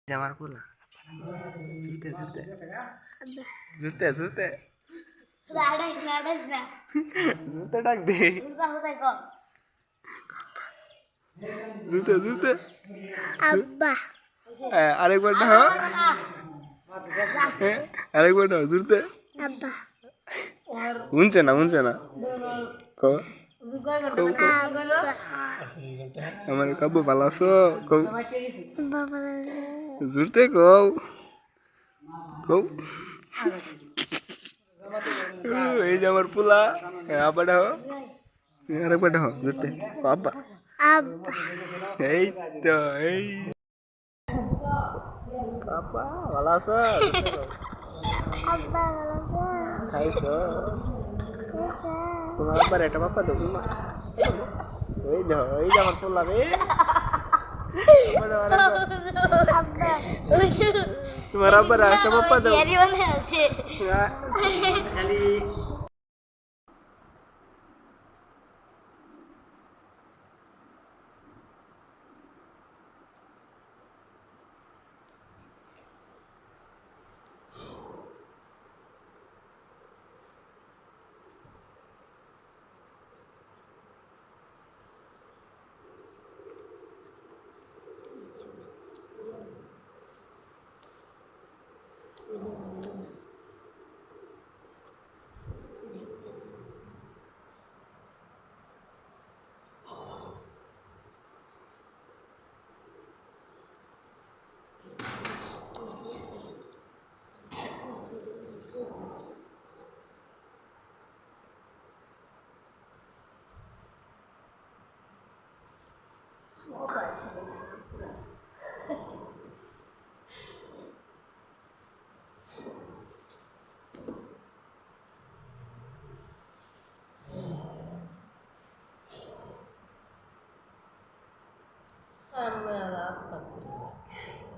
আমার পোলা জুড়তে জুড়তে জুড়তে জুড়তে জুড়তে ডাক দে জুড়তে জুড়তে আব্বা আরেকবার না আরেকবার না জুড়তে আব্বা উনছে না কো আমার কাব্য ভালো আছো কৌ বাবা জুড়তে কৌ কৌ এই যে আমার পোলা আব্বা ডাহ আরেকবার ডাহ জুড়তে আব্বা আব্বা এই তো এই আব্বা ভালো আছো আব্বা ভালো আছে খাইছো কেসা তোমার আব্বার একটা বাপ্পা দেখুন না এই দেখো এই যে আমার পোলা রে আব্বা তোমার আব্বার একটা বাপ্পা দাও সিয়ারি বানায় আছে খালি Sarmaya da astagfirullah.